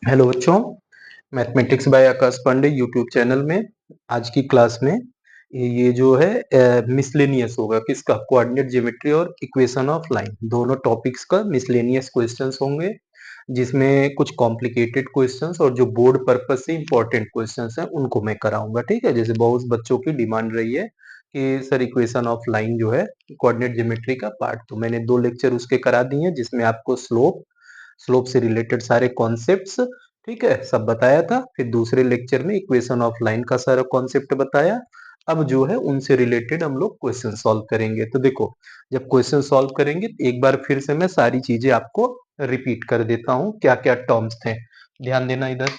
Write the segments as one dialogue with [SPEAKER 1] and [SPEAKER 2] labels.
[SPEAKER 1] Hello बच्चों, mathematics by Aakash Pandey YouTube channel में आज की क्लास में ये जो है मिसलेनियस होगा। किसका? कोऑर्डिनेट ज्योमेट्री और इक्वेशन ऑफ लाइन, दोनों टॉपिक्स का मिसलेनियस क्वेश्चंस होंगे, जिसमें कुछ कॉम्प्लिकेटेड क्वेश्चंस और जो बोर्ड पर्पज से इंपॉर्टेंट क्वेश्चंस हैं उनको मैं कराऊंगा। ठीक है, जैसे बहुत बच्चों की डिमांड रही है कि सर इक्वेशन ऑफ लाइन जो है कोऑर्डिनेट ज्योमेट्री का पार्ट, तो मैंने 2 लेक्चर उसके करा दिए हैं, जिसमें आपको स्लोप स्लोप से रिलेटेड सारे कॉन्सेप्ट्स, ठीक है, सब बताया था। फिर दूसरे लेक्चर में इक्वेशन ऑफ लाइन का सारा कॉन्सेप्ट बताया। अब जो है उनसे रिलेटेड हम लोग क्वेश्चन सॉल्व करेंगे। तो देखो, जब क्वेश्चन सॉल्व करेंगे तो एक बार फिर से मैं सारी चीजें आपको रिपीट कर देता हूँ, क्या क्या टर्म्स थे। ध्यान देना इधर।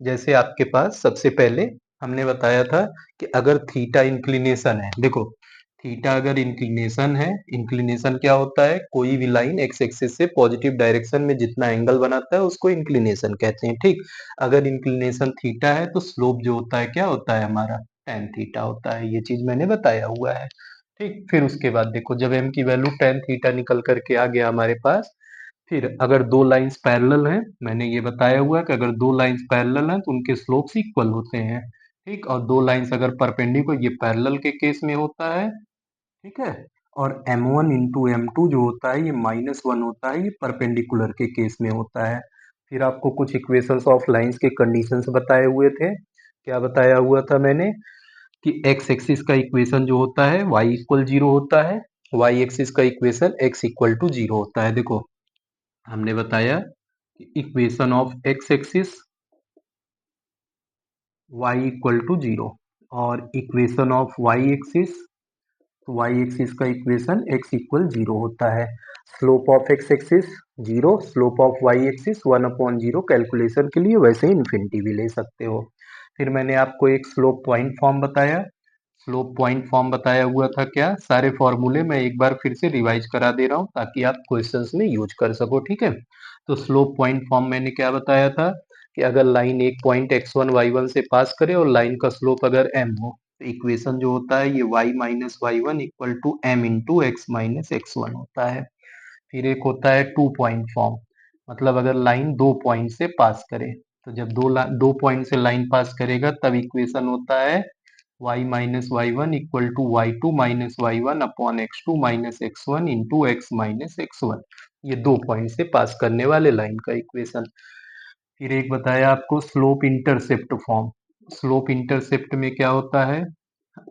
[SPEAKER 1] जैसे आपके पास सबसे पहले हमने बताया था कि अगर थीटा इंक्लिनेशन है, देखो थीटा अगर इंक्लिनेशन है, इंक्लिनेशन क्या होता है? कोई भी लाइन एक्स एक्सिस से पॉजिटिव डायरेक्शन में जितना एंगल बनाता है उसको इंक्लिनेशन कहते हैं। ठीक, अगर इंक्लिनेशन थीटा है तो स्लोप जो होता है क्या होता है हमारा? टेन थीटा होता है। ये चीज मैंने बताया हुआ है। ठीक, फिर उसके बाद देखो, जब एम की वैल्यू टेन थीटा निकल करके आ गया हमारे पास, फिर अगर दो लाइंस पैरेलल हैं, मैंने ये बताया हुआ है कि अगर दो लाइंस पैरेलल हैं तो उनके स्लोप्स इक्वल होते हैं। ठीक, और दो लाइंस अगर परपेंडिकुलर, ये पैरेलल के केस में होता है, ठीक है, और m1 one into M to जो होता है ये -1 होता है, ये परपेंडिकुलर के केस में होता है। फिर आपको कुछ इक्वेशंस ऑफ लाइंस के कंडीशंस बताए हुए थे। क्या बताया हुआ था मैंने? कि एक्स एक्सिस का इक्वेशन जो होता है y इक्वल जीरो होता है, y एक्सिस का equation x equal to zero होता है। देखो, हमने बताया कि equation of x axis y equal to zero, और इक्वेशन ऑफ y एक्सिस, तो y एक्सिस का इक्वेशन x इक्वल जीरो होता है। Slope of x axis zero, slope of y axis 1/0। Calculation के लिए वैसे ही इन्फिनिटी भी ले सकते हो। फिर मैंने आपको एक स्लोप पॉइंट फॉर्म बताया। स्लोप पॉइंट फॉर्म बताया हुआ था क्या? सारे फॉर्मूले मैं एक बार फिर से रिवाइज करा दे रहा हूँ ताकि आप क्वेश्चंस में यूज कर सको। ठीक है, तो स्लोप पॉइंट फॉर्म मैंने क्या बताया था कि अगर लाइन एक पॉइंट x1 y1 से पास करे और लाइन का स्लोप अगर m हो, तो इक्वेशन जो होता है ये y minus y one equal to m into x minus x one होता है। फिर एक होता है टू पॉइंट फॉर्म, मतलब अगर लाइन दो पॉइंट से पास करे, तो जब दो पॉइंट से लाइन पास करेगा तब इक्वेशन होता है y minus y one equal to y two minus y one upon x two minus x one into x minus x one. ये दो पॉइंट से पास करने वाले लाइन का इक्वेशन। फिर एक बताया आपको slope intercept form. Slope intercept में क्या होता है?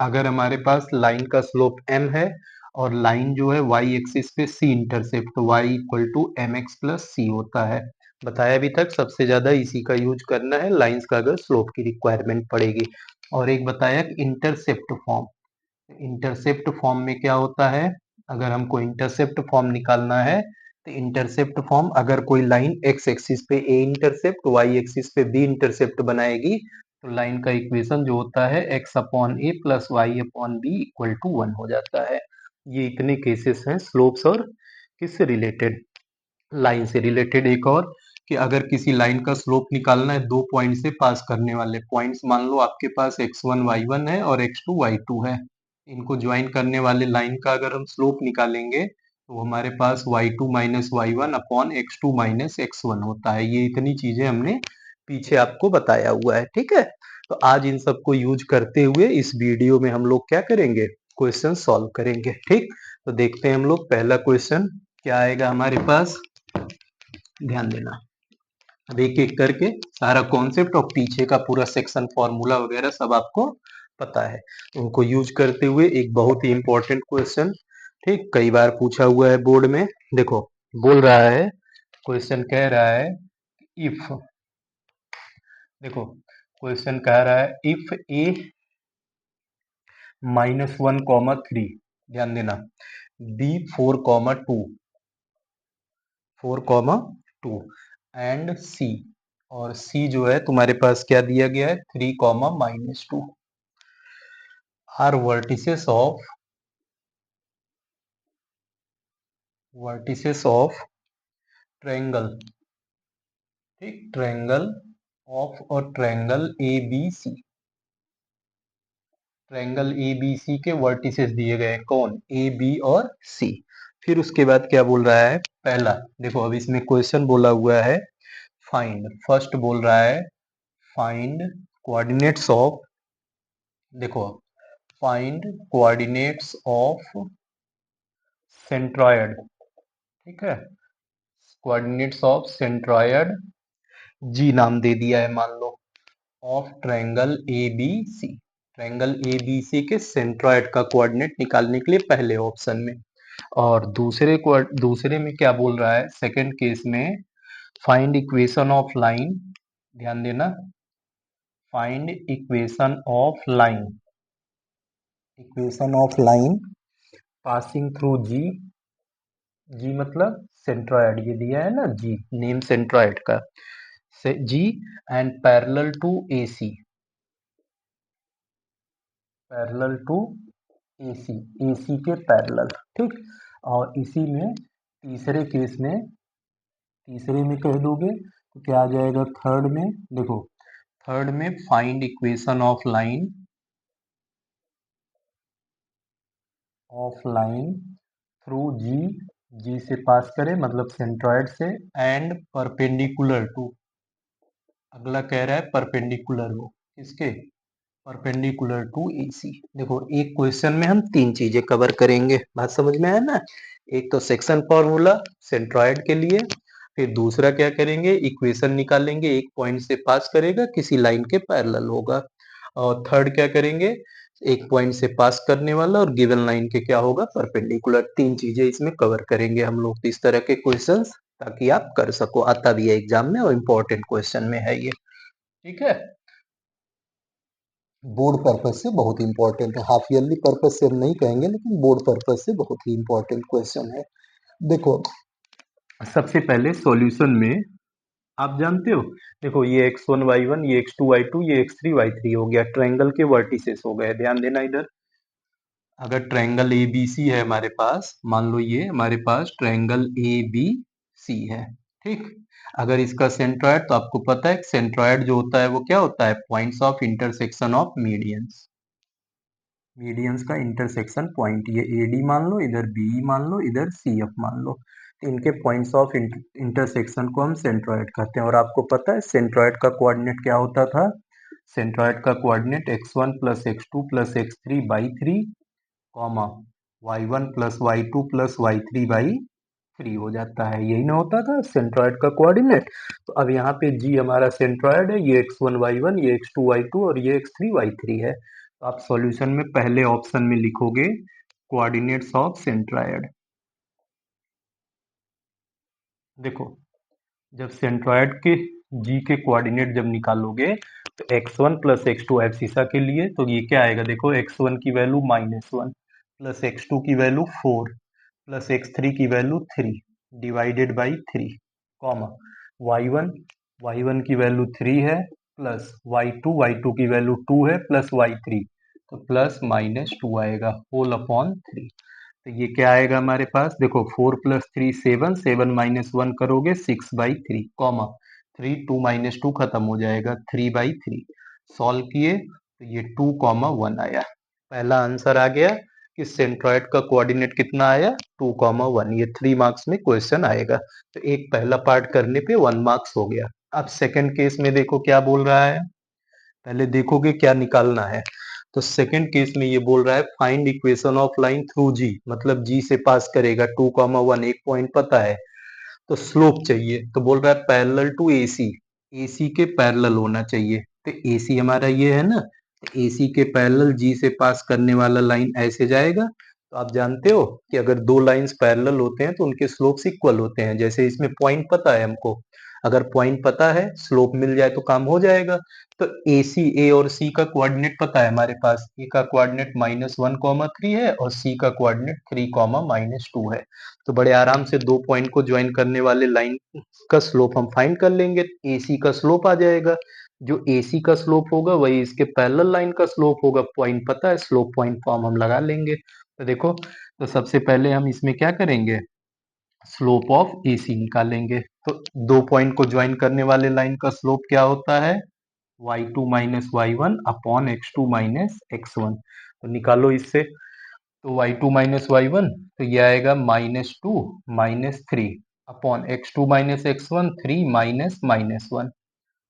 [SPEAKER 1] अगर हमारे पास लाइन का स्लोप m है और लाइन जो है y एक्सिस पे c इंटरसेप्ट, तो y equal to M x plus C होता है। बताया अभी तक सबसे ज्यादा इसी का यूज करना है लाइंस का अगर स्लोप की रिक्वायरमेंट पड़ेगी। और एक बताया इंटरसेप्ट फॉर्म। इंटरसेप्ट फॉर्म में क्या होता है? अगर हमको इंटरसेप्ट फॉर्म निकालना है तो इंटरसेप्ट फॉर्म, अगर कोई लाइन एक्स एक्सिस पे ए इंटरसेप्ट, वाई एक्सिस पे बी इंटरसेप्ट बनाएगी, तो लाइन का इक्वेशन जो होता है x upon A plus Y upon B equal to one हो जाता है। ये इतने केसेस हैं स्लोप्स और किससे रिलेटेड? लाइन से रिलेटेड। एक और कि अगर किसी लाइन का स्लोप निकालना है दो पॉइंट से पास करने वाले पॉइंट्स, मान लो आपके पास x1 y1 है और x2 y2 है, इनको ज्वाइन करने वाले लाइन का अगर हम स्लोप निकालेंगे तो हमारे पास y2 minus y one upon x2 minus x one होता है। ये इतनी चीजें हमने पीछे आपको बताया हुआ है। ठीक है, तो आज इन सबको यूज करते हुए इस वीडियो में हम लोग क्या करेंगे? क्वेश्चन सॉल्व करेंगे। ठीक, तो देखते हैं हम लोग पहला क्वेश्चन क्या आएगा हमारे पास। ध्यान देना, अब एक एक करके सारा कॉन्सेप्ट और पीछे का पूरा सेक्शन फॉर्मूला वगैरह सब आपको पता है, उनको यूज करते हुए एक बहुत ही इंपॉर्टेंट क्वेश्चन, ठीक, कई बार पूछा हुआ है बोर्ड में। देखो, बोल रहा है, क्वेश्चन कह रहा है इफ, देखो क्वेश्चन कह रहा है इफ ए -1, 3, ध्यान देना, बी 4, 2, 4, 2 एंड सी, और सी जो है तुम्हारे पास क्या दिया गया है? 3, -2 आर वर्टिसेस ऑफ ट्रायंगल, ठीक, ट्रायंगल ऑफ और triangle A B C. Triangle A B C के वर्टिसेस दिए गए हैं, कौन? ए बी और सी। फिर उसके बाद क्या बोल रहा है? पहला देखो, अब इसमें क्वेश्चन बोला हुआ है फाइंड, फर्स्ट बोल रहा है फाइंड कोऑर्डिनेट्स ऑफ, देखो फाइंड कोऑर्डिनेट्स ऑफ सेंट्रॉयड, ठीक है, कोऑर्डिनेट्स ऑफ सेंट्रॉयड जी नाम दे दिया है मान लो, of triangle A B C, triangle A B C के सेंट्रॉयड का कोऑर्डिनेट निकालने के लिए पहले ऑप्शन में, और दूसरे में क्या बोल रहा है सेकंड केस में, फाइंड इक्वेशन ऑफ लाइन, ध्यान देना, find equation of line, equation of line passing through G, G मतलब सेंट्रॉयड, ये दिया है ना जी, नेम सेंट्रॉयड का, से G, and parallel to A C, parallel to AC, AC के पैरेलल, ठीक। और इसी में तीसरे केस में, तीसरे में कह दोगे तो क्या आ जाएगा थर्ड में, देखो थर्ड में find equation of line through G, G से पास करे मतलब सेंट्रॉयड से, एंड परपेंडिकुलर टू, अगला कह रहा है परपेंडिकुलर हो किसके, परपेंडिकुलर टू एसी। देखो एक क्वेश्चन में हम तीन चीजें कवर करेंगे, बात समझ में आया ना, एक तो सेक्शन फॉर्मूला सेंट्रॉयड के लिए, फिर दूसरा क्या करेंगे इक्वेशन निकालेंगे, एक पॉइंट से पास करेगा किसी लाइन के पैरेलल होगा, और थर्ड क्या करेंगे एक पॉइंट से पास करने वाला और गिवन लाइन के क्या होगा परपेंडिकुलर, तीन चीजें इसमें कवर करेंगे हम लोग, इस तरह के क्वेश्चंस ताकि आप कर सको, आता भी है एग्जाम में और इम्पोर्टेंट क्वेश्चन में है ये, ठीक है, बोर्ड पर्पज से बहुत इंपॉर्टेंट है, हाफ ईयरली पर्पज से हम नहीं कहेंगे लेकिन बोर्ड पर्पज से बहुत ही इंपॉर्टेंट क्वेश्चन है। देखो सबसे पहले सॉल्यूशन में आप जानते हो, देखो ये x1 y1, ये x2 y2, ये x3 y3 हो गया, ट्रायंगल के वर्टिसेस हो गए, ध्यान देना इधर, अगर ट्रायंगल ए बी सी है हमारे पास, मान लो ये हमारे पास ट्रायंगल ए बी सी है, ठीक, अगर इसका सेंट्रॉयड तो आपको पता है सेंट्रॉयड जो होता है वो क्या होता है points of intersection of medians, medians का इंटरसेक्शन पॉइंट, ये ए डी मान लो, इधर बी मान लो, इधर सी एफ मान लो, इनके पॉइंट्स ऑफ इंटरसेक्शन को हम सेंट्रॉयड कहते हैं, और आपको पता है सेंट्रॉयड का कोऑर्डिनेट क्या होता था, सेंट्रॉयड का coordinate x1 plus x2 plus x3 by three, comma y1 plus y2 plus y3 by three हो जाता है, यही ना होता था सेंट्रॉयड का कोऑर्डिनेट। तो अब यहाँ पे जी हमारा सेंट्रॉयड है, ये x1 y1, ये x2 y2 और ये x3 y3 है, तो आप सॉल्यूशन में पहले ऑप्शन में लिखोगे कोऑर्डिनेट्स ऑफ सेंट्रॉयड, देखो जब सेंट्रॉयड के जी के कोऑर्डिनेट जब निकालोगे तो x1 प्लस x2 एब्सिसा के लिए तो ये क्या आएगा, देखो x1 की वैल्यू -1 प्लस x2 की वैल्यू 4 प्लस x3 की value 3 divided by 3, comma y1, y1 की वैल्यू 3 है प्लस y2, y2 की वैल्यू 2 है प्लस y3, तो प्लस -2 आएगा होल अपॉन 3, तो ये क्या आएगा हमारे पास, देखो 4 + 3 7, 7 - 1 करोगे 6/3, कॉमा 3 2 -2 खत्म हो जाएगा 3/3, सॉल्व किए तो ये 2, 1 आया, पहला आंसर आ गया कि सेंट्रॉयड का कोऑर्डिनेट कितना आया 2, 1, ये 3 मार्क्स में क्वेश्चन आएगा, तो एक पहला पार्ट करने पे 1 मार्क्स हो गया। अब सेकंड केस में देखो क्या बोल रहा है, पहले देखोगे क्या निकालना है, तो सेकंड केस में ये बोल रहा है find equation of line through G, मतलब जी से पास करेगा 2, 1 एक पॉइंट पता है, तो स्लोप चाहिए, तो बोल रहा है पैरेलल टू एसी, एसी के पैरेलल होना चाहिए, तो एसी हमारा ये है ना, एसी के पैरेलल जी से पास करने वाला लाइन ऐसे जाएगा, तो आप जानते हो कि अगर दो लाइंस पैरेलल होते हैं तो उनके स्लोप्स इक्वल होते हैं, जैसे इसमें पॉइंट पता है हमको, अगर पॉइंट पता है स्लोप मिल जाए तो काम हो जाएगा, तो ए सी, ए और सी का कोऑर्डिनेट पता है हमारे पास, ए का कोऑर्डिनेट -1, 3 है और सी का कोऑर्डिनेट 3, -2 है, तो बड़े आराम से दो पॉइंट को ज्वाइन करने वाले लाइन का स्लोप हम फाइंड कर लेंगे, एसी का स्लोप आ जाएगा, जो एसी का स्लोप होगा वही इसके पैरेलल लाइन का स्लोप होगा, पॉइंट पता है स्लोप पॉइंट फॉर्म हम लगा लेंगे, तो देखो तो सबसे पहले हम इसमें क्या करेंगे स्लोप ऑफ एसी निकालेंगे, तो दो पॉइंट को ज्वाइन करने वाले लाइन का स्लोप क्या होता है y2 - y1 upon x2 - x1, तो निकालो इससे, तो y2 - y1 तो ये आएगा -2 - 3 upon x2 minus x1 3 minus minus 1।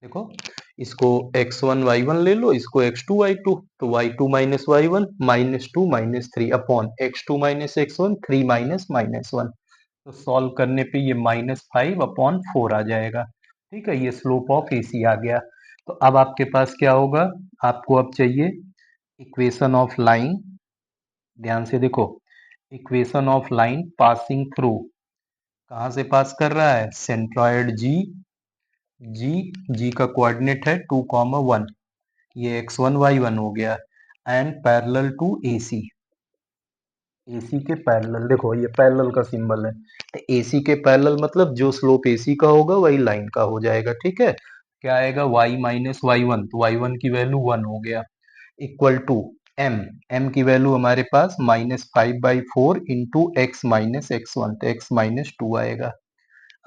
[SPEAKER 1] देखो इसको x1 y1 ले लो, इसको x2 y2, तो y2 minus y1 minus 2 minus 3 upon x2 minus x1 3 minus minus 1। तो सॉल्व करने पे ये -5/4 आ जाएगा। ठीक है, ये स्लोप ऑफ AC आ गया। तो अब आपके पास क्या होगा, आपको अब चाहिए इक्वेशन ऑफ लाइन। ध्यान से देखो, equation of line passing through, कहाँ से पास कर रहा है, सेंट्रॉयड जी का कोऑर्डिनेट है 2,1, ये x1 y1 हो गया, एंड पैरेलल टू AC के पैरेलल। देखो ये पैरेलल का सिंबल है, तो AC के पैरेलल मतलब जो स्लोप AC का होगा वही लाइन का हो जाएगा। ठीक है, क्या आएगा, y माइनस वाई वन, तो y1 की वैल्यू 1 हो गया, इक्वल टू m की वैल्यू हमारे पास -5/4 इंटू एक्स माइनस x1, तो x माइनस 2 आएगा।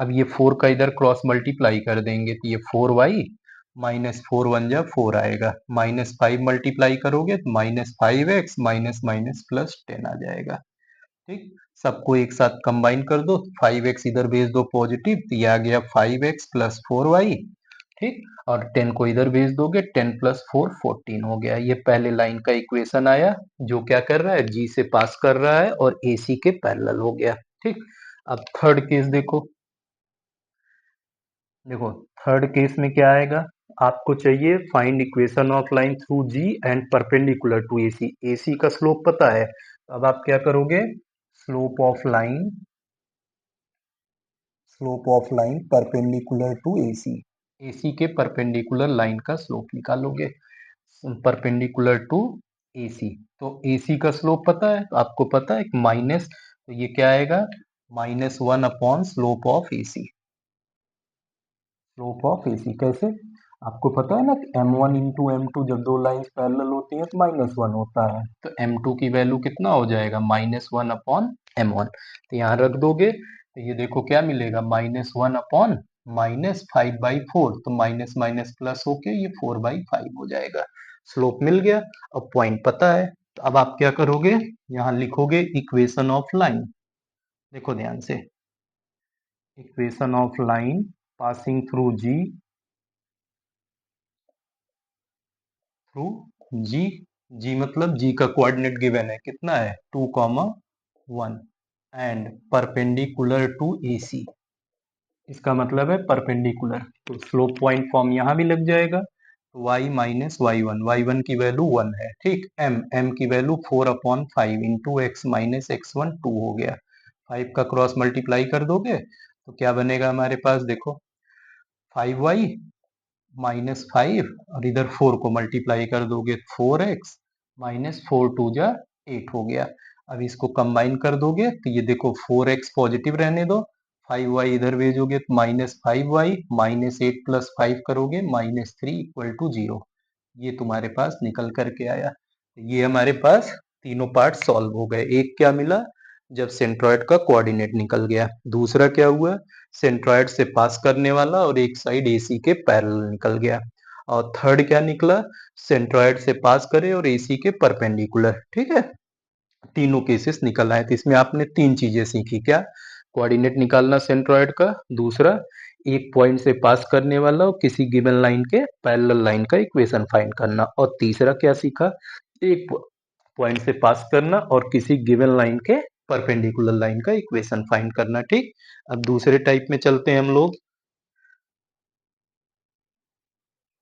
[SPEAKER 1] अब ये 4 का इधर क्रॉस मल्टीप्लाई कर देंगे तो ये 4y माइनस 4 × 1 = 4 आएगा, -5 मल्टीप्लाई करोगे तो -5x माइनस माइनस +10 आ जाएगा। ठीक, सबको एक साथ कंबाइन कर दो, 5x इधर भेज दो पॉजिटिव, तो ये आ गया 5x + 4y। ठीक, और 10 को इधर भेज दोगे, 10 + 4 14 हो गया। ये पहले लाइन का इक्वेशन आया जो क्या कर रहा है, जी से पास कर रहा है और AC के पैरेलल हो गया। ठीक, अब थर्ड केस देखो। देखो थर्ड केस में क्या आएगा, आपको चाहिए find equation of line through G and perpendicular to AC। AC का स्लोप पता है, अब आप क्या करोगे, slope of line, perpendicular to AC, AC के परपेंडिकुलर लाइन का स्लोप निकालोगे, परपेंडिकुलर टू AC। तो AC का स्लोप पता है, तो आपको पता है माइनस, तो ये क्या आएगा, -1 upon slope of AC। Slope of AC कैसे, आपको पता है ना कि m1 इंटू m2 जब दो लाइंस पैरेलल होती हैं तो -1 होता है, तो m2 की वैल्यू कितना हो जाएगा, -1 अपॉन m1। तो यहाँ रख दोगे तो ये देखो क्या मिलेगा, -1 अपॉन -5/4, तो माइनस माइनस प्लस होके ये 4/5 हो जाएगा। स्लोप मिल गया, अब पॉइंट पता है, तो अब आप क्या करोगे, यहाँ लिखोगे इक्वेशन ऑफ लाइन। देखो ध्यान से, equation of line passing through G, G मतलब जी का कोऑर्डिनेट गिवन है, कितना है 2,1, एंड परपेंडिकुलर टू AC, इसका मतलब है परपेंडिकुलर, तो स्लोप पॉइंट फॉर्म यहाँ भी लग जाएगा, तो y माइनस वाई वन की वैल्यू 1 है। ठीक, m की value 4/5 into x minus x1 2 हो गया, 5 का क्रॉस मल्टीप्लाई कर दोगे तो क्या बनेगा हमारे पास, देखो 5y -5 और इधर 4 को मल्टीप्लाई कर दोगे 4x -4 × 2 = 8 हो गया। अब इसको कंबाइन कर दोगे तो ये देखो 4x पॉजिटिव रहने दो, 5y इधर भेजोगे तो -5y -8 + 5 करोगे -3 = 0। ये तुम्हारे पास निकल करके आया। ये हमारे पास तीनों पार्ट सॉल्व हो गए। एक क्या मिला, जब सेंट्रॉइड का कोऑर्डिनेट निकल गया, दूसरा क्या हुआ, सेंट्रॉइड से पास करने वाला और एक साइड AC के पैरेलल निकल गया, और थर्ड क्या निकला, सेंट्रॉइड से पास करे और AC के परपेंडिकुलर। ठीक है, तीनों केसेस निकल आए। तो इसमें आपने तीन चीजें सीखी, क्या, कोऑर्डिनेट निकालना सेंट्रॉइड का, दूसरा एक पॉइंट से पास करने वाला और किसी गिवन लाइन के पैरेलल लाइन का इक्वेशन फाइंड करना, और तीसरा क्या सीखा, एक पॉइंट से पास करना और किसी गिवन लाइन के परपेंडिकुलर लाइन का इक्वेशन फाइंड करना। ठीक, अब दूसरे टाइप में चलते हैं हम लोग।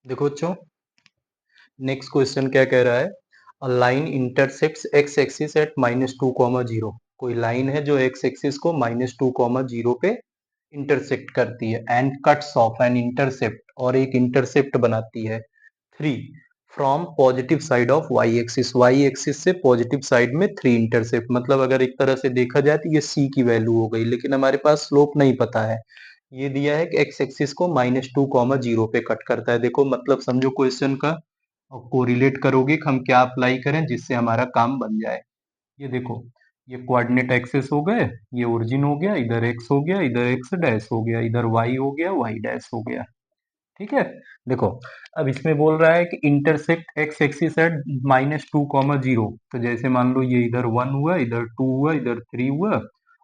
[SPEAKER 1] देखो बच्चों, नेक्स्ट क्वेश्चन क्या कह रहा है, a line intersects x axis at -2, 0। कोई लाइन है जो एक्स एक्सिस को -2, 0 पे इंटरसेक्ट करती है, and cuts off an intercept, और एक इंटरसेप्ट बनाती है 3 from positive side of Y axis से पॉजिटिव साइड में 3 इंटरसेप्ट, मतलब अगर एक तरह से देखा जाए तो ये C की वैल्यू हो गई, लेकिन हमारे पास स्लोप नहीं पता है। ये दिया है कि एक्स एक्सिस को -2, 0 पे कट करता है। देखो मतलब समझो क्वेश्चन का, और कोरिलेट करोगे कि हम क्या अप्लाई करें जिससे हमारा काम बन जाए। ये देखो, ये कोऑर्डिनेट एक्सिस हो गए, ये ओरिजिन हो गया, इधर एक्स हो गया, इधर एक्स डैश हो गया, इधर वाई हो गया, वाई डैश हो गया। ठीक है, देखो अब इसमें बोल रहा है कि इंटरसेक्ट एक्स एक्सिस एट -2, 0। तो जैसे मान लो ये इधर 1 हुआ, इधर 2 हुआ, इधर 3 हुआ,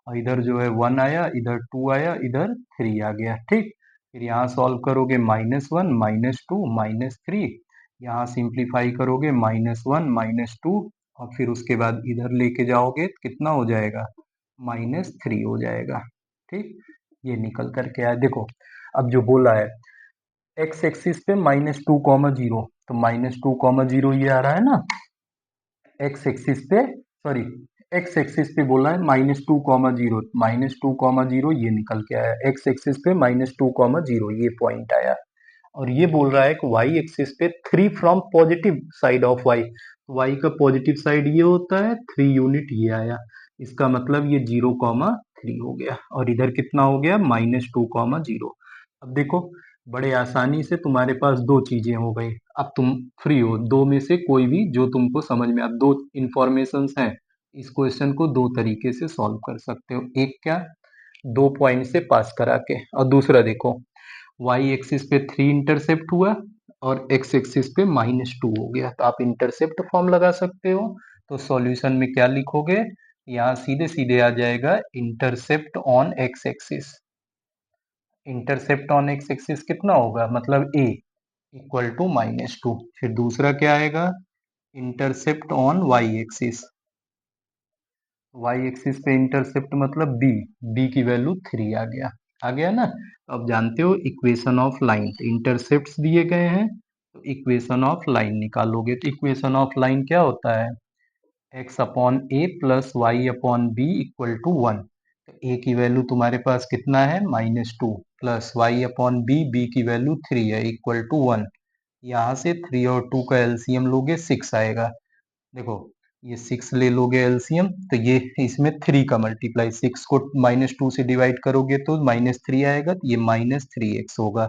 [SPEAKER 1] और इधर जो है 1 आया, इधर 2 आया, इधर 3 आ गया। ठीक, फिर यहाँ सॉल्व करोगे -1 -2 -3, यहाँ सिंप्लीफाई करोगे -1 -2, और फिर उसके बाद इधर लेके जाओगे तो कितना हो जाएगा, -3 हो जाएगा। ठीक, ये निकल करके आया। देखो अब जो बोला है एक्स एक्सिस पे -2, 0, तो -2, 0 ये आ रहा है ना, एक्स एक्सिस पे, सॉरी, एक्स एक्सिस पे बोला है -2, 0, -2, 0 ये निकल के आया। एक्स एक्सिस पे -2, 0 ये पॉइंट आया। और ये बोल रहा है कि वाई एक्सिस पे 3 from positive side of Y, Y का पॉजिटिव साइड ये होता है 3 यूनिट ये आया। इसका मतलब ये 0, 3 हो गया, और इधर कितना हो गया, -2, 0। अब देखो बड़े आसानी से तुम्हारे पास दो चीजें हो गई। अब तुम फ्री हो, दो में से कोई भी जो तुमको समझ में, अब दो इंफॉर्मेशंस हैं, इस क्वेश्चन को दो तरीके से सॉल्व कर सकते हो। एक क्या, दो पॉइंट से पास करा के, और दूसरा देखो वाई एक्सिस पे 3 इंटरसेप्ट हुआ और एक्स एक्सिस पे -2 हो गया, तो आप इंटरसेप्ट फॉर्म लगा सकते हो। तो सॉल्यूशन में क्या लिखोगे, यहाँ सीधे सीधे आ जाएगा intercept on x axis. Intercept on x axis कितना होगा, मतलब ए इक्वल टू -2। फिर दूसरा क्या आएगा, intercept on Y axis, Y axis पे इंटरसेप्ट मतलब बी, बी की वैल्यू 3 आ गया ना। तो अब जानते हो इक्वेशन ऑफ लाइन, इंटरसेप्ट्स दिए गए हैं तो इक्वेशन ऑफ लाइन निकालोगे। तो इक्वेशन ऑफ लाइन क्या होता है, x upon A plus Y upon B equal to 1। तो ए की वैल्यू तुम्हारे पास कितना है, -2, plus Y upon B, B की वैल्यू 3 है, इक्वल टू 1। यहाँ से 3 और 2 का एलसीएम लोगे 6 आएगा। देखो ये 6 ले लोगे एलसीएम, तो ये इसमें 3 का मल्टीप्लाई, 6 को -2 से डिवाइड करोगे तो -3 आएगा, तो ये -3x होगा।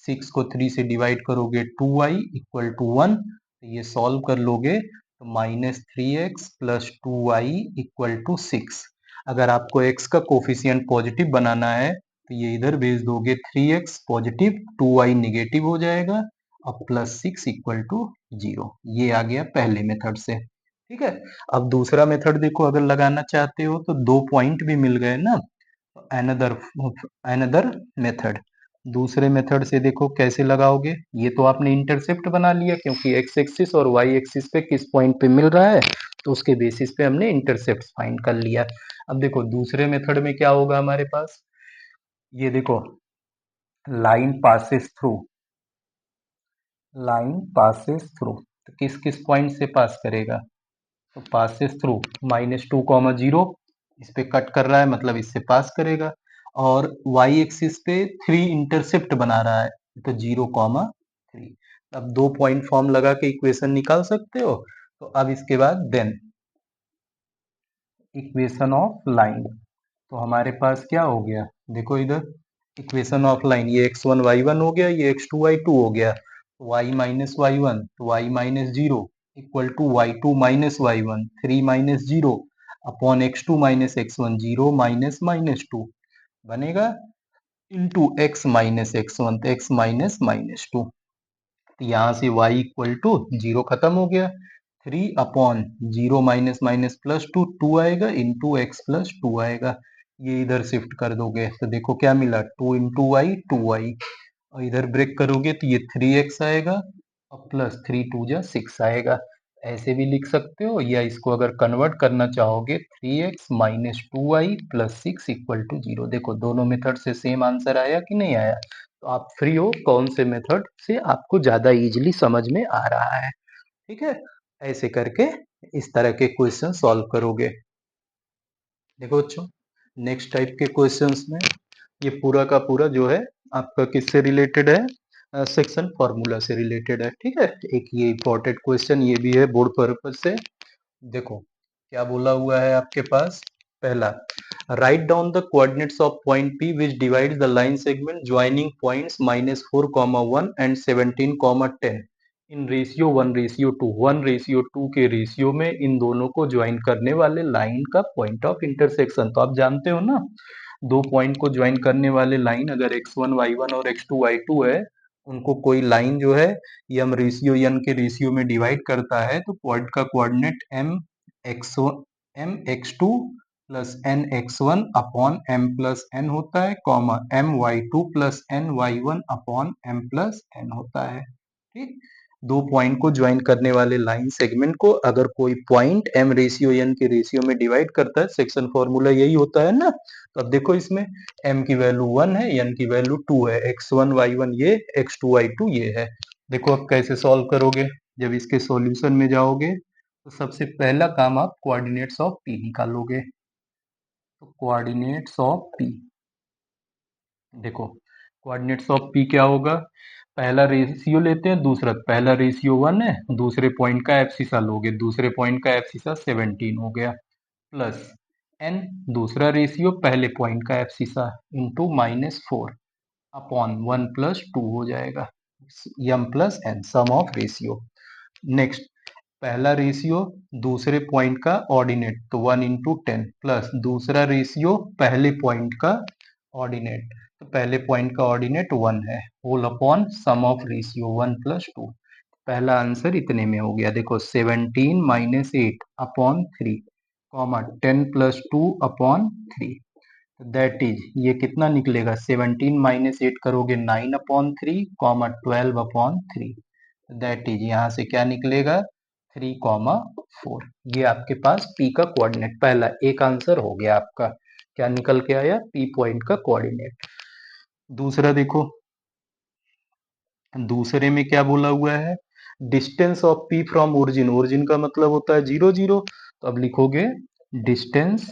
[SPEAKER 1] 6 को 3 से डिवाइड करोगे 2y इक्वल टू 1, तो ये सॉल्व कर लोगे तो -3x plus 2y equal to 6। अगर आपको x का कोफिशियंट पॉजिटिव बनाना है तो ये इधर भेज दोगे, 3x पॉजिटिव 2y निगेटिव हो जाएगा, और +6 इक्वल टू 0। ये आ गया पहले मेथड से। ठीक है, अब दूसरा मेथड देखो, अगर लगाना चाहते हो तो दो पॉइंट भी मिल गए ना, अनदर अनदर मेथड। दूसरे मेथड से देखो कैसे लगाओगे, ये तो आपने इंटरसेप्ट बना लिया क्योंकि एक्स एक्सिस और वाई एक्सिस पे किस पॉइंट पे मिल रहा है, तो उसके बेसिस पे हमने इंटरसेप्ट फाइंड कर लिया। अब देखो दूसरे मेथड में क्या होगा हमारे पास, ये देखो line passes through, line passes through, तो किस किस पॉइंट से पास करेगा, तो पासेस थ्रू -2, 0, इस पे कट कर रहा है मतलब इससे पास करेगा। और y एक्सिस पे 3 इंटरसेप्ट बना रहा है, तो 0, 3। अब दो पॉइंट फॉर्म लगा के इक्वेशन निकाल सकते हो। तो अब इसके बाद देन इक्वेशन ऑफ लाइन, तो हमारे पास क्या हो गया, देखो इधर इक्वेशन ऑफ लाइन, ये x1 y1 हो गया, ये x2 y2 हो गया, y माइनस y1 तो y minus 0 equal to y2 minus y1, 3 minus 0 upon x2 minus x1, 0 minus -2 बनेगा, इंटू x माइनस x1, तो x माइनस -2। तो यहाँ से y इक्वल टू 0 खत्म हो गया, 3 अपॉन 0 माइनस माइनस प्लस 2, 2 आएगा, इंटू एक्स प्लस 2 आएगा। ये इधर शिफ्ट कर दोगे तो देखो क्या मिला, 2 इंटू वाई 2y, और इधर ब्रेक करोगे तो ये 3x आएगा, और प्लस 3 2 जा 6 आएगा। ऐसे भी लिख सकते हो, या इसको अगर कन्वर्ट करना चाहोगे 3x minus 2y plus 6 equal to 0। देखो दोनों मेथड से सेम आंसर आया कि नहीं आया, तो आप फ्री हो, कौन से मेथड से आपको ज्यादा इजीली समझ में आ रहा है। ठीक है, ऐसे करके इस तरह के क्वेश्चन सॉल्व करोगे। देखो बच्चों नेक्स्ट टाइप के क्वेश्चंस में ये पूरा का पूरा जो है आपका किससे रिलेटेड है, सेक्शन फॉर्मूला से रिलेटेड है। ठीक है, एक ये इंपॉर्टेंट क्वेश्चन ये भी है बोर्ड पर्पज से। देखो क्या बोला हुआ है आपके पास, पहला, write down the coordinates of point P which divides the line segment joining points -4, 1 and 17, 10 in ratio 1:2, 1:2 के रेशियो में इन दोनों को ज्वाइन करने वाले लाइन का पॉइंट ऑफ इंटरसेक्शन। तो आप जानते हो ना, दो पॉइंट को ज्वाइन करने वाले लाइन अगर x1 y1 और x2 y2 है, उनको कोई लाइन जो है यम रेशियो यन के रेशियो में डिवाइड करता है, तो पॉइंट का coordinate m x1 m x2 plus N X one upon M plus N होता है, comma M Y two plus N Y one upon M plus N होता है। ठीक, दो पॉइंट को ज्वाइन करने वाले लाइन सेगमेंट को अगर कोई पॉइंट एम रेशियो एन के रेशियो में डिवाइड करता है, सेक्शन फॉर्मूला यही होता है ना। तो अब देखो इसमें एम की वैल्यू 1 है, एन की वैल्यू 2 है, x1 y1 ये, x2 y2 ये है। देखो अब कैसे सॉल्व करोगे। जब इसके सॉल्यूशन में जाओगे तो सबसे पहला काम आप कोऑर्डिनेट्स ऑफ पी निकालोगे। तो कोऑर्डिनेट्स ऑफ पी, देखो कोऑर्डिनेट्स ऑफ पी क्या होगा, पहला रेशियो लेते हैं, दूसरा, पहला रेशियो 1 है, दूसरे पॉइंट का एब्सिसा लोगे, दूसरे पॉइंट का एब्सिसा 17 हो गया, प्लस एन, दूसरा रेशियो पहले पॉइंट का एब्सिसा इंटू -4 अपॉन 1 प्लस 2 हो जाएगा, M plus N, sum of ratio. Next, पहला रेशियो दूसरे पॉइंट का ऑर्डिनेट, तो 1 इंटू 10 प्लस दूसरा रेशियो पहले पॉइंट का ऑर्डिनेट, तो पहले पॉइंट का ऑर्डिनेट 1 है, whole upon sum of ratio 1 plus 2। पहला आंसर इतने में हो गया। देखो 17 minus 8 upon 3 comma 10 plus 2 upon 3, that is, ये कितना निकलेगा, 17 माइनस 8 करोगे 9 upon 3 comma 12 upon 3, that is, यहाँ से क्या निकलेगा 3,4। ये आपके पास पी का कोऑर्डिनेट, पहला एक आंसर हो गया आपका, क्या निकल के आया, पी पॉइंट का कोऑर्डिनेट। दूसरा देखो, दूसरे में क्या बोला हुआ है, distance of P from origin, origin का मतलब होता है 0 0, तो अब लिखोगे डिस्टेंस,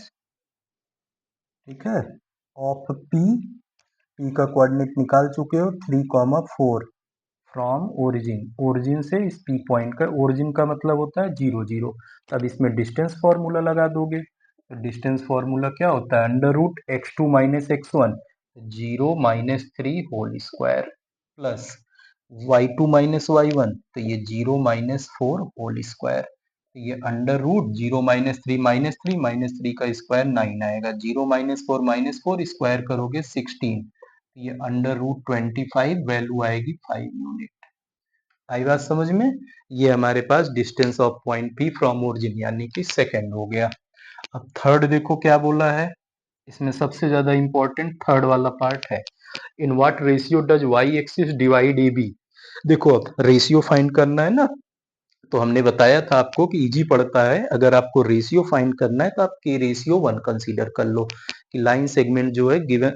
[SPEAKER 1] ठीक है, ऑफ पी, पी का कोऑर्डिनेट निकाल चुके हो 3,4 फ्रॉम ओरिजिन, ओरिजिन से इस पी पॉइंट का, ओरिजिन का मतलब होता है 0 0, अब इसमें डिस्टेंस फॉर्मूला लगा दोगे, तो डिस्टेंस फॉर्मूला क्या होता है, under root x2 minus x1, 0 minus 3 whole square, plus y2 minus y1, तो ये 0 माइनस 4 होल स्क्वायर, तो ये अंडर रूट 0 माइनस 3 माइनस 3 का स्क्वायर 9 आएगा, 0 माइनस 4 स्क्वायर करोगे 16, ये अंडर रूट 25, वैल्यू आएगी 5 यूनिट। आई बात समझ में। ये हमारे पास distance of point P from origin यानी कि सेकंड हो गया। अब थर्ड देखो क्या बोला है, इसमें सबसे ज्यादा इंपॉर्टेंट थर्ड वाला पार्ट है, in what ratio does Y axis divide A B. देखो अब रेशियो फाइंड करना है ना, तो हमने बताया था आपको कि इजी पड़ता है, अगर आपको रेशियो फाइंड करना है तो आप के रेशियो 1 कंसीडर कर लो, कि लाइन सेगमेंट जो है गिवन,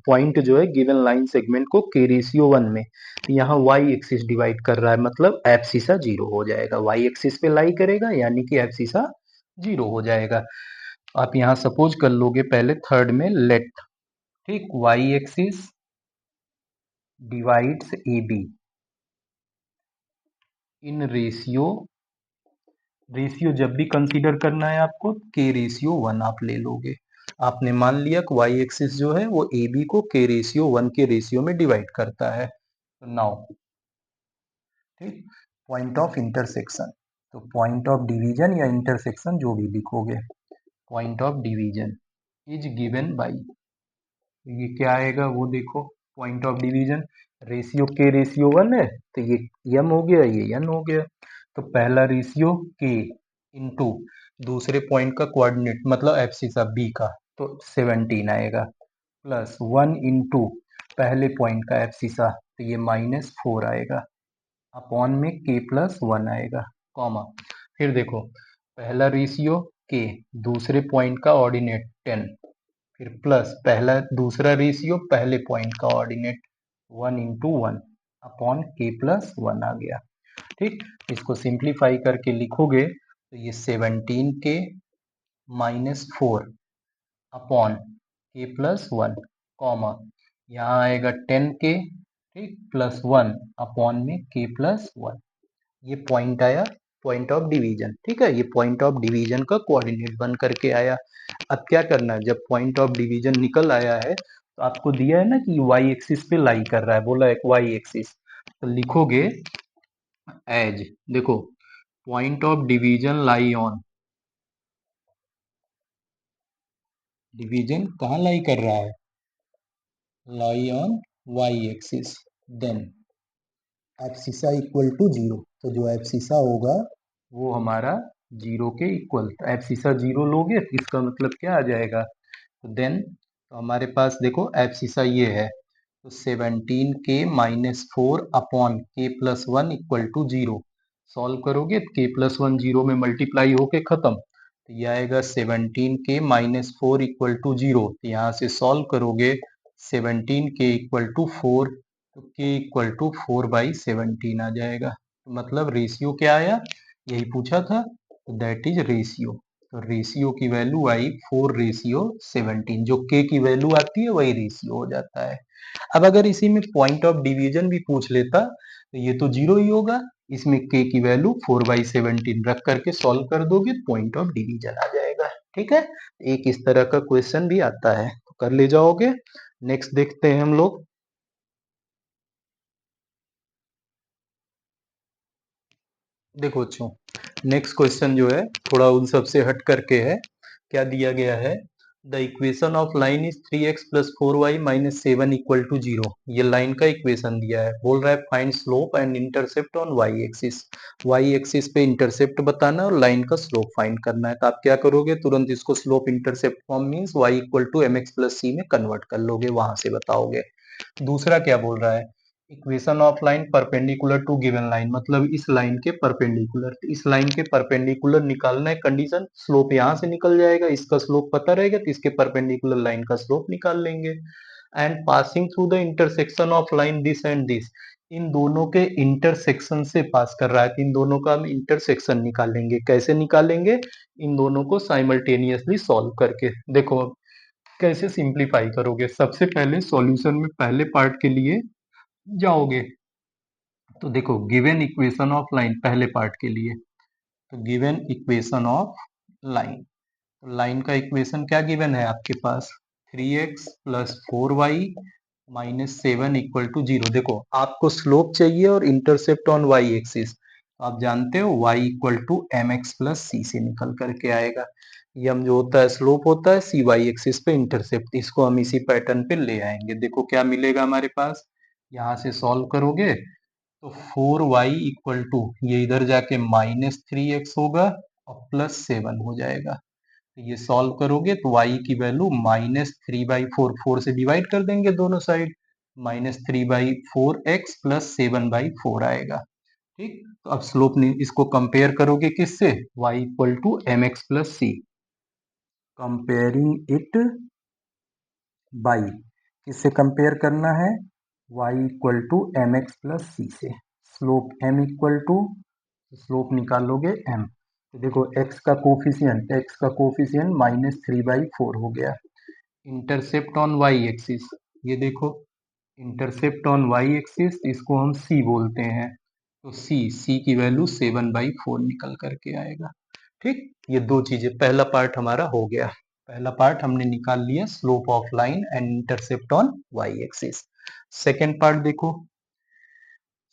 [SPEAKER 1] पॉइंट जो है गिवन लाइन सेगमेंट को के रेशियो 1 में, यहाँ वाई एक्सिस डिवाइड कर रहा है, मतलब एब्सिसा 0 हो जाएगा, वाई एक्सिस पे लाई करेगा यानी कि एब्सिसा 0 हो जाएगा। आप यहाँ सपोज कर लोगे पहले थर्ड में लेट, ठीक, Y axis divides A B in ratio, ratio जब भी कंसीडर करना है आपको के रेशियो 1 आप ले लोगे। आपने मान लिया कि वाई एक्सिस जो है वो ए बी को के रेशियो 1 के रेशियो में डिवाइड करता है। तो नाउ, ठीक, पॉइंट ऑफ इंटरसेक्शन, तो पॉइंट ऑफ डिवीजन या इंटरसेक्शन जो भी लिखोगे, point of division is given by, ये क्या आएगा वो देखो, पॉइंट ऑफ डिवीजन, रेशियो के रेशियो 1 है, तो ये m हो गया, ये n हो गया, तो पहला रेशियो k इंटू दूसरे पॉइंट का कोऑर्डिनेट मतलब एब्सिसा b का, तो 17 आएगा, प्लस 1 इंटू पहले पॉइंट का एब्सिसा, तो ये -4 आएगा, अपॉन में k प्लस 1 आएगा, कॉमा, फिर देखो पहला रेशियो k, दूसरे पॉइंट का ऑर्डिनेट 10, फिर प्लस पहला, दूसरा रेशियो पहले पॉइंट का ऑर्डिनेट 1 इंटू 1 अपॉन के प्लस 1 आ गया। ठीक, इसको सिंप्लीफाई करके लिखोगे तो ये 17 के -4 अपॉन के प्लस 1, कॉमा, यहाँ आएगा 10 के, ठीक, प्लस 1 अपॉन में के प्लस 1, ये पॉइंट आया पॉइंट ऑफ डिवीजन। ठीक है, ये पॉइंट ऑफ डिवीजन का कोऑर्डिनेट बन करके आया। अब क्या करना है, जब पॉइंट ऑफ डिवीजन निकल आया है तो आपको दिया है ना कि वाई एक्सिस पे लाई कर रहा है, बोला है वाई एक्सिस, तो लिखोगे एज, देखो point of division lie on, division कहाँ लाई कर रहा है, lie on Y axis, then abscissa equal to 0, तो जो एब्सिसा होगा वो हमारा जीरो के इक्वल, तो एब्सिसा जीरो लोगे तो इसका मतलब क्या आ जाएगा, तो देन तो हमारे पास देखो एब्सिसा ये है, तो 17k-4 upon k+1 equal to zero. Solve करोगे तो k+1 जीरो में मल्टीप्लाई होके खत्म, तो ये आएगा 17k-4 इक्वल टू जीरो। तो यहाँ से सॉल्व करोगे 17k इक्वल टू 4, तो k इक्वल टू 4/17 आ जाएगा। तो मतलब रेशियो क्या आया, यही पूछा था, तो दैट इज रेशियो। तो रेशियो की वैल्यू आई 4:17, जो k की वैल्यू आती है वही रेशियो हो जाता है। अब अगर इसी में पॉइंट ऑफ डिवीजन भी पूछ लेता तो ये तो जीरो ही होगा, इसमें k की वैल्यू 4/17 रख करके सॉल्व कर दोगे, पॉइंट ऑफ डिवीजन आ जाएगा। ठीक है, एक इस तरह का क्वेश्चन भी आता है, तो कर ले जाओगे। नेक्स्ट देखते हैं हम लोग। देखो बच्चों, नेक्स्ट क्वेश्चन जो है थोड़ा उन सब से हट करके है। क्या दिया गया है, the equation of line is 3x plus 4y minus 7 equal to zero. ये लाइन का इक्वेशन दिया है, बोल रहा है find slope and intercept on Y axis. Y axis पे इंटरसेप्ट बताना और लाइन का स्लोप फाइंड करना है। तो आप क्या करोगे, तुरंत इसको slope intercept form means y equal to mx plus c में कन्वर्ट कर लोगे, वहां से बताओगे। दूसरा क्या बोल रहा है, equation of line perpendicular to given line, मतलब इस लाइन के परपेंडिकुलर, इस लाइन के परपेंडिकुलर निकालना है। कंडीशन, स्लोप यहाँ से निकल जाएगा, इसका स्लोप पता रहेगा तो इसके परपेंडिकुलर लाइन का स्लोप निकाल लेंगे। And passing through the intersection of line this and this, इन दोनों के इंटरसेक्शन से पास कर रहा है, तो इन दोनों का हम इंटरसेक्शन निकालेंगे। कैसे निकालेंगे, इन दोनों को साइमल्टेनियसली सॉल्व करके। देखो अब कैसे सिंप्लीफाई करोगे, सबसे पहले सॉल्यूशन में पहले पार्ट के लिए जाओगे, तो देखो गिवन इक्वेशन ऑफ लाइन पहले पार्ट के लिए, तो गिवन इक्वेशन ऑफ लाइन, तो लाइन का इक्वेशन क्या गिवन है आपके पास, 3x plus 4y minus 7 equal to zero. देखो आपको स्लोप चाहिए और इंटरसेप्ट ऑन y एक्सिस, आप जानते हो y equal to M x plus c से निकल करके आएगा। ये हम जो होता है स्लोप होता है सी वाई एक्सिस पे इंटरसेप्ट, इसको हम इसी पैटर्न पे ले आएंगे। देखो क्या मिलेगा हमारे पास, यहाँ से सॉल्व करोगे तो 4y इक्वल टू, ये इधर जाके -3x होगा और +7 हो जाएगा। तो ये सॉल्व करोगे तो y की वैल्यू -3/4, 4 से डिवाइड कर देंगे दोनों साइड, -3/4x प्लस 7/4 आएगा। ठीक, तो अब स्लोप ने इसको कंपेयर करोगे किससे, y equal to M x plus c, comparing it by, किससे कंपेयर करना है, y equal to M x plus c से। Slope m equal to, slope निकालोगे m, तो देखो x का कोफिशियंट -3/4 हो गया। इंटरसेप्ट ऑन y एक्सिस, ये देखो इंटरसेप्ट ऑन y एक्सिस, इसको हम c बोलते हैं, तो c की वैल्यू 7/4 निकल करके आएगा। ठीक, ये दो चीजें, पहला पार्ट हमारा हो गया, पहला पार्ट हमने निकाल लिया slope of line and intercept on y axis. Second part देखो,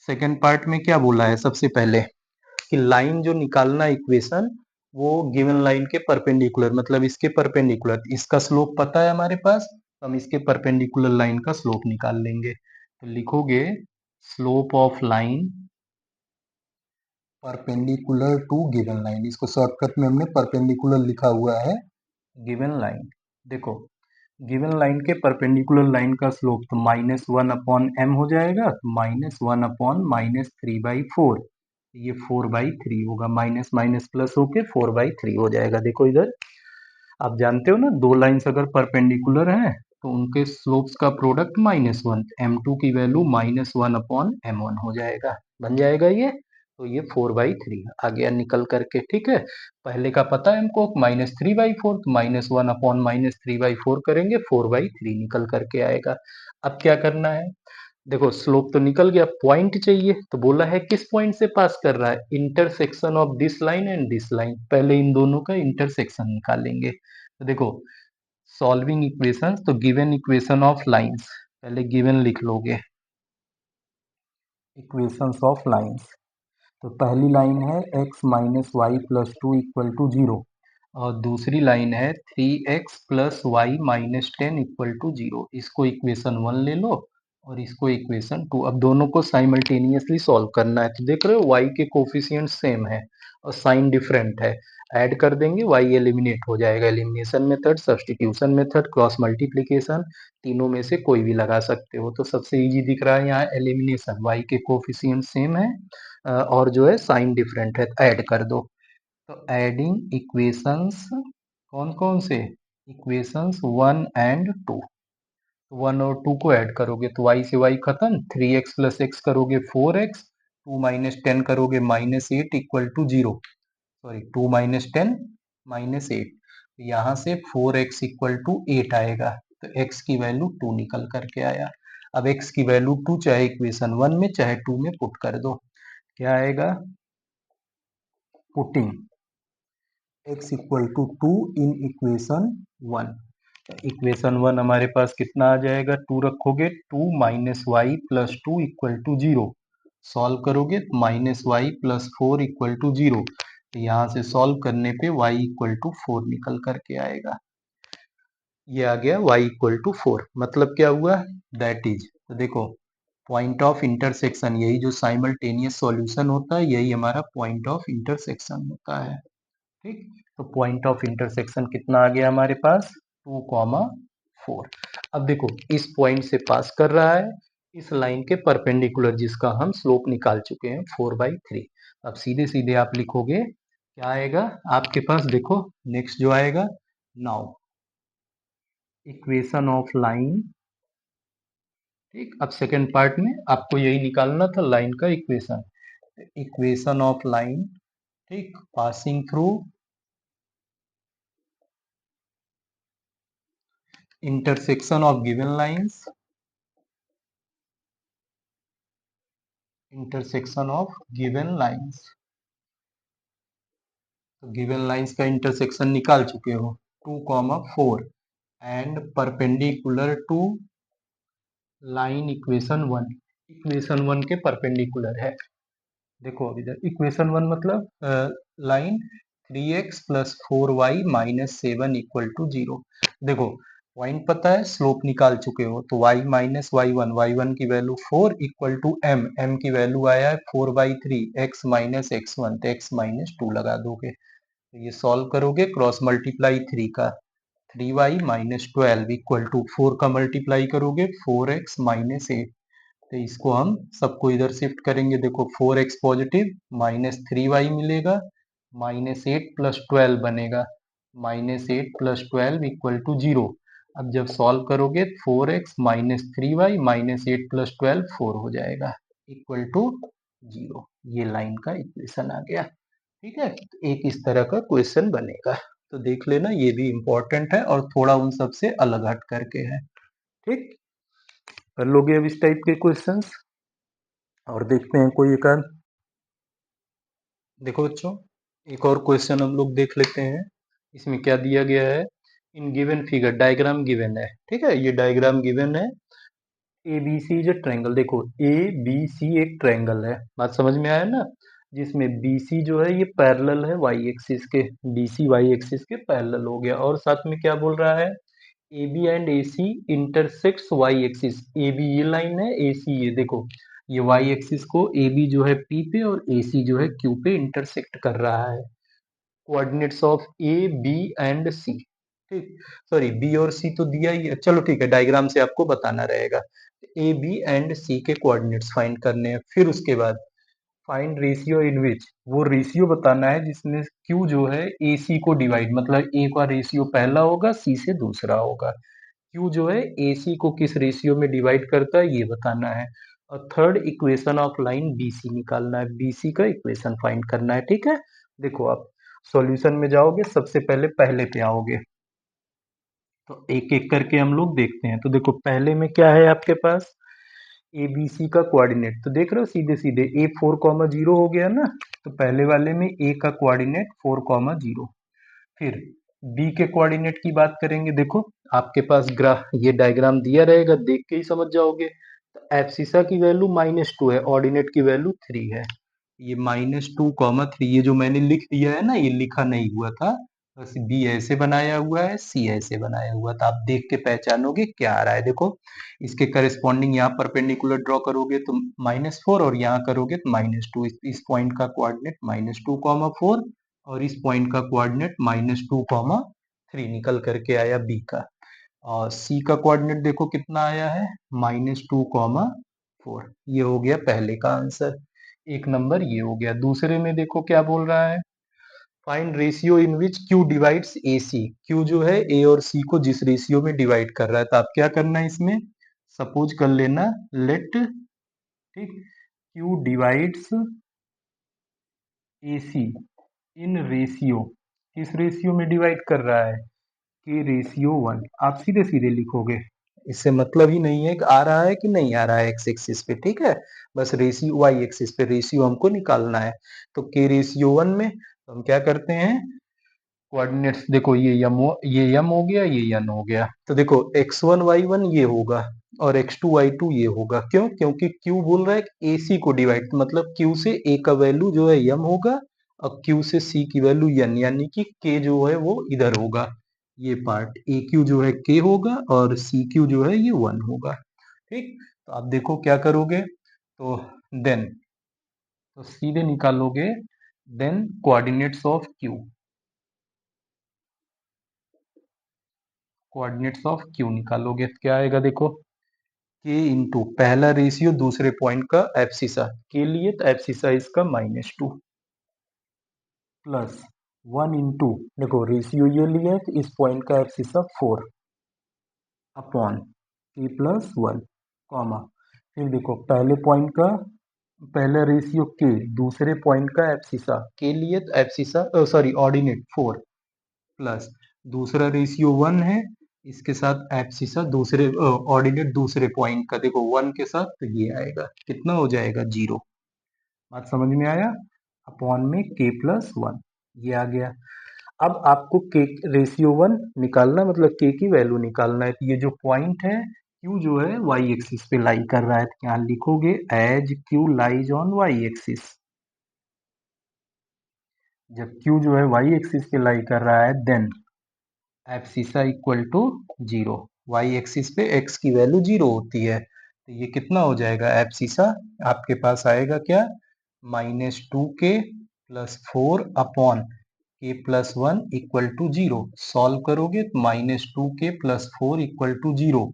[SPEAKER 1] सेकेंड पार्ट में क्या बोला है, सबसे पहले कि लाइन जो निकालना इक्वेशन, वो गिवन लाइन के परपेंडिकुलर, मतलब इसके परपेंडिकुलर, इसका स्लोप पता है हमारे पास, हम इसके परपेंडिकुलर लाइन का स्लोप निकाल लेंगे। तो लिखोगे slope of line perpendicular to given line, इसको शॉर्टकट में हमने परपेंडिकुलर लिखा हुआ है गिवन लाइन। देखो गिवन लाइन के परपेंडिकुलर लाइन का स्लोप तो -1 अपॉन m हो जाएगा, तो -1 अपॉन -3/4, ये 4/3 होगा, माइनस माइनस प्लस होके 4/3 हो जाएगा। देखो इधर आप जानते हो ना, दो लाइंस अगर परपेंडिकुलर हैं तो उनके स्लोप्स का प्रोडक्ट -1, m2 की वैल्यू -1 अपॉन m1 हो जाएगा, बन जाएगा ये। तो ये 4/3 आ गया निकल करके। ठीक है, पहले का पता है हमको -3/4, तो -1 अपॉन -3/4 करेंगे, 4/3 निकल करके आएगा। अब क्या करना है, देखो स्लोप तो निकल गया, पॉइंट चाहिए, तो बोला है किस पॉइंट से पास कर रहा है, intersection of this line and this line, पहले इन दोनों का इंटरसेक्शन निकालेंगे। तो देखो सॉल्विंग इक्वेशंस, तो गिवन इक्वेशन ऑफ लाइंस, पहले गिवन लिख लोगे, इक्वेशंस ऑफ लाइंस, तो पहली लाइन है x minus Y plus 2 equal to zero, और दूसरी लाइन है 3x plus Y minus 10 equal to zero. इसको इक्वेशन 1 ले लो और इसको इक्वेशन 2। अब दोनों को साइमल्टेनियसली सॉल्व करना है। तो देख रहे हो y के कोफिशिएंट सेम है और साइन डिफरेंट है। ऐड कर देंगे, y एलिमिनेट हो जाएगा। Elimination method, substitution method, cross multiplication, तीनों में से कोई भी लगा सकते हो। तो सबसे इजी दिख रहा है यहाँ एलिमिनेशन, y के कोफिशिएंट सेम है और जो है साइन डिफरेंट है, ऐड कर दो। तो एडिंग इक्वेशंस कौन कौन से, इक्वेशंस 1 एंड 2। 1 और 2 को ऐड करोगे तो y से y खत्म, 3x प्लस एक्स करोगे 4x, 2 माइनस 10 करोगे -8 इक्वल टू 0। सॉरी, 2 माइनस 10 -8, यहाँ से 4x इक्वल टू 8 आएगा। तो x की वैल्यू 2 निकल करके आया। अब x की वैल्यू 2 चाहे इक्वेशन 1 में चाहे 2 में पुट कर दो। क्या आएगा, putting x equal to 2 in equation 1। Equation 1 हमारे पास कितना आ जाएगा, 2 रखोगे, 2 minus Y plus 2 equal to 0। Solve करोगे minus Y plus 4 equal to 0। यहाँ से सॉल्व करने पे y इक्वल टू 4 निकल करके आएगा। ये आ गया y इक्वल टू 4। मतलब क्या हुआ, दैट इज, तो देखो पॉइंट ऑफ इंटरसेक्शन, यही जो साइमल्टेनियस सॉल्यूशन होता है यही हमारा पॉइंट ऑफ इंटरसेक्शन होता है। ठीक, तो पॉइंट ऑफ इंटरसेक्शन कितना आ गया हमारे पास, 2,4। अब देखो इस पॉइंट से पास कर रहा है इस लाइन के परपेंडिकुलर, जिसका हम स्लोप निकाल चुके हैं 4/3। अब सीधे सीधे आप लिखोगे, क्या आएगा आपके पास, देखो नेक्स्ट जो आएगा, नाउ इक्वेशन ऑफ लाइन। ठीक, अब सेकेंड पार्ट में आपको यही निकालना था, लाइन का इक्वेशन। इक्वेशन ऑफ लाइन, ठीक, passing through intersection of given lines, intersection of given lines। तो गिवन लाइंस का इंटरसेक्शन निकाल चुके हो, 2,4 and perpendicular to line equation 1। Equation 1 के परपेंडिकुलर है। देखो अब इधर इक्वेशन 1 मतलब line 3x plus 4y minus 7 equal to 0। देखो पॉइंट पता है, स्लोप निकाल चुके हो, तो y माइनस y1 की वैल्यू 4 इक्वल टू m की वैल्यू आया है 4/3, x माइनस x1, तो x माइनस 2 लगा दोगे। तो ये सॉल्व करोगे, क्रॉस मल्टीप्लाई 3 का 3y माइनस 12 इक्वल टू 4 का मल्टीप्लाई करोगे 4x माइनस 8। तो इसको हम सबको इधर शिफ्ट करेंगे। देखो 4x पॉजिटिव, माइनस 3y मिलेगा, -8 प्लस 12 बनेगा, -8 प्लस 12 इक्वल टू 0। अब जब सॉल्व करोगे 4x minus 3y minus 8 plus 12 4 हो जाएगा इक्वल टू 0। ये लाइन का इक्वेशन आ गया। ठीक है, तो एक इस तरह का क्वेश्चन बनेगा। तो देख लेना, ये भी इम्पोर्टेंट है और थोड़ा उन सब से अलग हट करके है। ठीक, कर लोगे अब इस टाइप के क्वेश्चंस। और देखते हैं कोई एक आध। देखो बच्चों, एक और क्वेश्चन हम लोग देख लेते हैं। इसमें क्या दिया गया है, in given figure diagram given है। ठीक है, ये डायग्राम गिवन है, A B C is triangle. देखो ए बी सी एक ट्रायंगल है, बात समझ में आया ना, जिसमें बी सी जो है ये पैरेलल है वाई एक्सिस के, बी सी वाई एक्सिस के पैरेलल हो गया। और साथ में क्या बोल रहा है, A B and A C intersects Y axis. A B ये लाइन है, ए सी ये, देखो ये वाई एक्सिस को ए बी जो है पी पे और ए सी जो है क्यू पे इंटरसेक्ट कर रहा है। Coordinates of A B and C. ठीक, सॉरी बी और सी तो दिया ही है, चलो ठीक है, डायग्राम से आपको बताना रहेगा। ए बी एंड सी के कोऑर्डिनेट्स फाइंड करने हैं। फिर उसके बाद फाइंड रेशियो इन विच, वो रेशियो बताना है जिसमें क्यू जो है ए सी को डिवाइड, मतलब ए का रेशियो पहला होगा सी से दूसरा होगा। क्यू जो है ए सी को किस रेशियो में डिवाइड करता है ये बताना है। और third equation of line B C निकालना है, बी सी का इक्वेशन फाइंड करना है। ठीक है, देखो आप सॉल्यूशन में जाओगे, सबसे पहले पहले पे आओगे, तो एक एक करके हम लोग देखते हैं। तो देखो पहले में क्या है आपके पास, ए बी सी का कोऑर्डिनेट, तो देख रहे हो सीधे सीधे ए 4,0 हो गया ना, तो पहले वाले में ए का कोऑर्डिनेट 4,0। फिर बी के कोऑर्डिनेट की बात करेंगे, देखो आपके पास ग्राफ ये डायग्राम दिया रहेगा, देख के ही समझ जाओगे। तो एब्सिसा की वैल्यू -2 है, ऑर्डिनेट की वैल्यू 3 है। ये -2,3, ये जो मैंने लिख दिया है ना, ये लिखा नहीं हुआ था, बस बी ऐसे बनाया हुआ है, सी ऐसे बनाया हुआ है, तो आप देख के पहचानोगे क्या आ रहा है। देखो इसके करस्पॉन्डिंग यहाँ परपेंडिकुलर ड्रॉ करोगे तो -4 और यहाँ करोगे तो -2। इस पॉइंट का कोऑर्डिनेट -2, 4 और इस पॉइंट का कोऑर्डिनेट -2, 3 निकल करके आया बी का। और सी का कोऑर्डिनेट देखो कितना आया है, -2, 4। ये हो गया पहले का आंसर, एक नंबर ये हो गया। दूसरे में देखो क्या बोल रहा है, find ratio in which Q divides A C. Q जो है ए और सी को जिस रेशियो में डिवाइड कर रहा है, तो आप क्या करना है इसमें, सपोज कर लेना लेट, ठीक, Q divides A C in ratio, किस रेशियो में डिवाइड कर रहा है, के रेशियो 1। आप सीधे सीधे लिखोगे, इससे मतलब ही नहीं है कि आ रहा है कि नहीं आ रहा है एक्स एक्सिस पे, ठीक है, बस रेशियो वाई एक्सिस पे रेशियो हमको निकालना है। तो के रेशियो 1 में तो हम क्या करते हैं, कोऑर्डिनेट्स देखो ये यम हो गया, ये यन हो गया, तो देखो x1 y1 ये होगा और x2 y2 ये होगा। क्यों, क्योंकि q बोल रहा है कि ac को डिवाइड, मतलब q से a का वैल्यू जो है यम होगा और q से c की वैल्यू यन, यानी कि k जो है वो इधर होगा, ये पार्ट aq जो है k होगा और cq जो है ये 1 होगा। ठीक, तो आप देखो क्या करोगे, तो देन तो सीधे निकालोगे, then coordinates of q, coordinates of Q निकालोगे तो क्या आएगा, देखो के इंटू पहला रेशियो दूसरे पॉइंट का एब्सिसा के लिए, तो एब्सिसा इसका -2 प्लस 1 इंटू, देखो रेशियो ये लिया है तो इस पॉइंट का एब्सिसा 4 अपॉन के प्लस 1, कॉमा, फिर देखो पहले पॉइंट का पहला रेशियो के, दूसरे पॉइंट का एब्सिसा के लिए तो एब्सिसा सॉरी ऑर्डिनेट 4 प्लस दूसरा रेशियो 1 है, इसके साथ एब्सिसा दूसरे ऑर्डिनेट दूसरे पॉइंट का, देखो 1 के साथ, तो ये आएगा कितना हो जाएगा 0। बात समझ में आया, अपॉन में k प्लस 1 ये आ गया। अब आपको k रेशियो 1 निकालना, मतलब k की वैल्यू निकालना है, तो ये जो पॉइंट है q जो है y एक्सिस पे लाई कर रहा है, तो यहाँ लिखोगे as q lies on y axis. जब q जो है y एक्सिस पे लाई कर रहा है, then abscissa equal to 0, Y axis पे x की वैल्यू 0 होती है, तो ये कितना हो जाएगा, एब्सिसा आपके पास आएगा क्या, -2k प्लस 4 अपॉन के प्लस 1 इक्वल टू 0। सॉल्व करोगे तो -2k प्लस 4 इक्वल टू 0,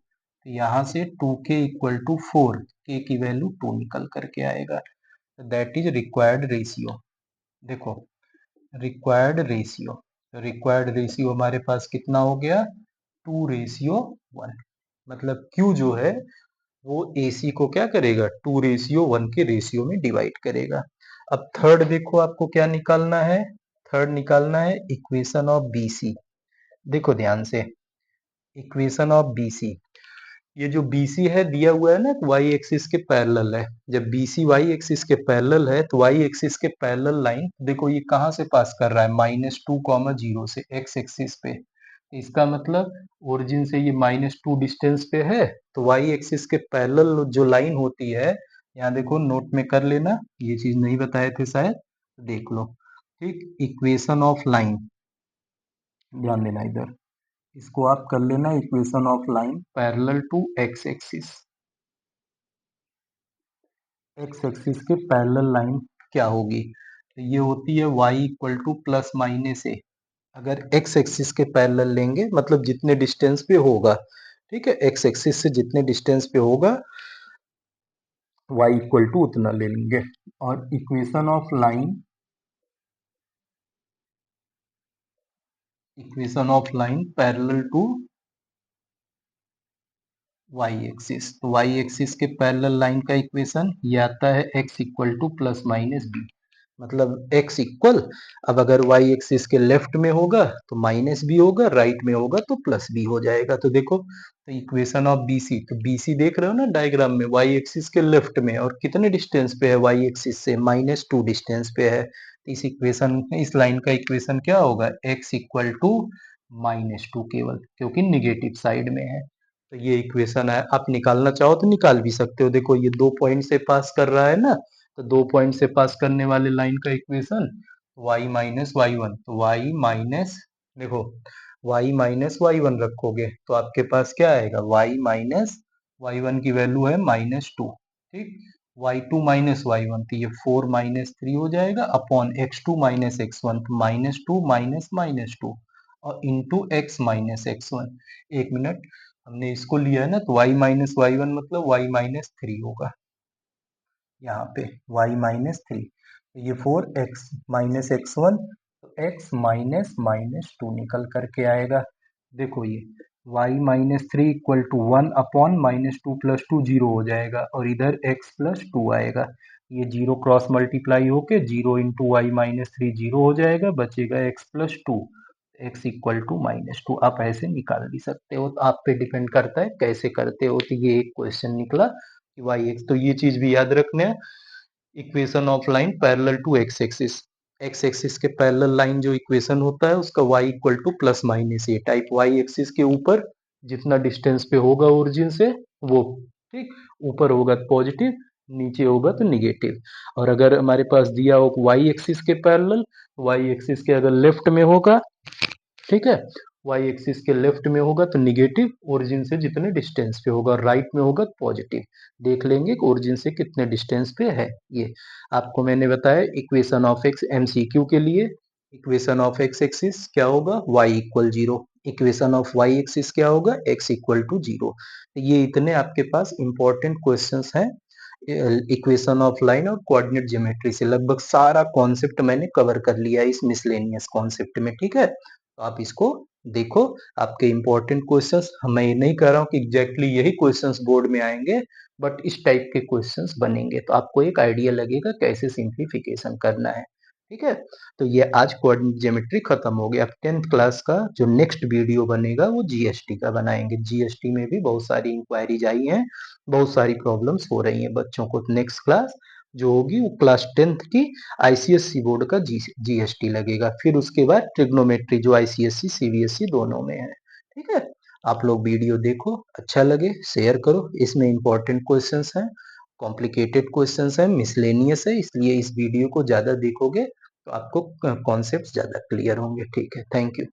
[SPEAKER 1] तो यहाँ से 2k इक्वल टू 4, के की वैल्यू 2 निकल करके आएगा, दैट इज रिक्वायर्ड रेशियो। देखो रिक्वायर्ड रेशियो हमारे पास कितना हो गया, 2:1, मतलब Q जो है वो AC को क्या करेगा, 2:1 के रेशियो में डिवाइड करेगा। अब थर्ड देखो आपको क्या निकालना है, थर्ड निकालना है इक्वेशन ऑफ BC। देखो ध्यान से, इक्वेशन ऑफ BC, ये जो BC है दिया हुआ है ना, y एक्सिस के पैरेलल है। जब BC y एक्सिस के पैरेलल है तो y एक्सिस के पैरेलल लाइन देखो ये कहाँ से पास कर रहा है, -2, 0 से x एक्सिस पे। इसका मतलब ओरिजिन से ये -2 डिस्टेंस पे है, तो y एक्सिस के पैरेलल जो लाइन होती है, यहाँ देखो नोट में कर लेना, ये चीज नहीं बताए थे शायद, देख लो। ठीक, इक्वेशन ऑफ लाइन, ध्यान देना इधर, इसको आप कर लेना equation of line parallel to x axis. x axis के पैरेलल लाइन क्या होगी, तो ये होती है y equal to plus minus a। अगर x एक्सिस के पैरेलल लेंगे, मतलब जितने डिस्टेंस पे होगा, ठीक है, x एक्सिस से जितने डिस्टेंस पे होगा y इक्वल टू उतना ले लेंगे। और equation of line parallel to y axis, तो y एक्सिस के पैरेलल लाइन का इक्वेशन ये आता है x equal to plus minus B, मतलब x इक्वल, अब अगर y एक्सिस के लेफ्ट में होगा तो माइनस बी होगा, राइट में होगा तो प्लस बी हो जाएगा। तो देखो, तो इक्वेशन ऑफ BC, तो BC देख रहे हो ना डायग्राम में, y एक्सिस के लेफ्ट में, और कितने डिस्टेंस पे है y एक्सिस से, -2 डिस्टेंस पे है, तो इस इक्वेशन, इस लाइन का इक्वेशन क्या होगा, x इक्वल टू -2, केवल क्योंकि निगेटिव साइड में है। तो ये इक्वेशन है, आप निकालना चाहो तो निकाल भी सकते हो। देखो ये 2 पॉइंट से पास कर रहा है ना, तो 2 पॉइंट से पास करने वाले लाइन का इक्वेशन y माइनस y1, तो y माइनस देखो y माइनस वाई वन रखोगे तो आपके पास क्या आएगा, y माइनस वाई वन की वैल्यू है -2, ठीक। y2 माइनस वाई वन तो ये 4 माइनस 3 हो जाएगा अपॉन x2 माइनस x1 तो -2 माइनस -2 और इंटू x माइनस x1। एक मिनट, हमने इसको लिया है ना तो y माइनस वाई वन मतलब y माइनस 3 होगा यहाँ पे, y माइनस 3, ये 4 x माइनस x1 तो x माइनस -2 निकल करके आएगा। देखो ये y minus 3 equal to 1 upon -2 plus 2 zero हो जाएगा और इधर x प्लस 2 आएगा। ये जीरो क्रॉस मल्टीप्लाई होके 0 इंटू वाई माइनस 3 जीरो हो जाएगा, बचेगा x plus 2, x equal to -2। आप ऐसे निकाल भी सकते हो, तो आप पे डिपेंड करता है कैसे करते हो। तो ये एक क्वेश्चन निकला कि वाई एक्स, तो ये चीज भी याद रखना है। Equation of line parallel to x axis के पैरेलल लाइन जो इक्वेशन होता है उसका y equal to plus minus a type, y axis के ऊपर जितना डिस्टेंस पे होगा ओरिजिन से वो, ठीक, ऊपर होगा तो पॉजिटिव, नीचे होगा तो निगेटिव। और अगर हमारे पास दिया हो y एक्सिस के पैरेलल, y एक्सिस के अगर लेफ्ट में होगा, ठीक है, वाई एक्सिस के लेफ्ट में होगा तो निगेटिव ओरिजिन से जितने डिस्टेंस पे होगा, और राइट में होगा तो पॉजिटिव। देख लेंगे कि ओरिजिन से कितने डिस्टेंस पे है। ये आपको मैंने बताया इक्वेशन ऑफ एक्स एमसीक्यू के लिए। इक्वेशन ऑफ एक्स एक्सिस क्या होगा, Y equal zero. Equation of Y axis क्या होगा, एक्स इक्वल टू जीरो। ये इतने आपके पास इंपॉर्टेंट क्वेश्चंस हैं इक्वेशन ऑफ लाइन और कोऑर्डिनेट ज्योमेट्री से। लगभग सारा कॉन्सेप्ट मैंने कवर कर लिया है इस मिसलेनियस कॉन्सेप्ट में, ठीक है। तो आप इसको देखो, आपके इंपॉर्टेंट क्वेश्चंस, मैं ये नहीं कह रहा हूँ कि एग्जैक्टली यही क्वेश्चंस बोर्ड में आएंगे, बट इस टाइप के क्वेश्चंस बनेंगे तो आपको एक आइडिया लगेगा कैसे सिंप्लीफिकेशन करना है, ठीक है। तो ये आज कोऑर्डिनेट ज्योमेट्री खत्म हो गया। अब 10th क्लास का जो नेक्स्ट वीडियो बनेगा वो जीएसटी का बनाएंगे। जीएसटी में भी बहुत सारी इंक्वायरीज आई हैं, बहुत सारी प्रॉब्लम्स हो रही हैं बच्चों को। नेक्स्ट क्लास जो होगी वो क्लास 10th की आईसीएससी बोर्ड का जीएसटी लगेगा, फिर उसके बाद ट्रिग्नोमेट्री जो आईसीएससी सीबीएसई दोनों में है, ठीक है। आप लोग वीडियो देखो, अच्छा लगे शेयर करो, इसमें इंपॉर्टेंट क्वेश्चंस हैं, कॉम्प्लिकेटेड क्वेश्चंस हैं, मिसलेनियस है, इसलिए इस वीडियो को ज्यादा देखोगे तो आपको कॉन्सेप्ट ज्यादा क्लियर होंगे, ठीक है। Thank you.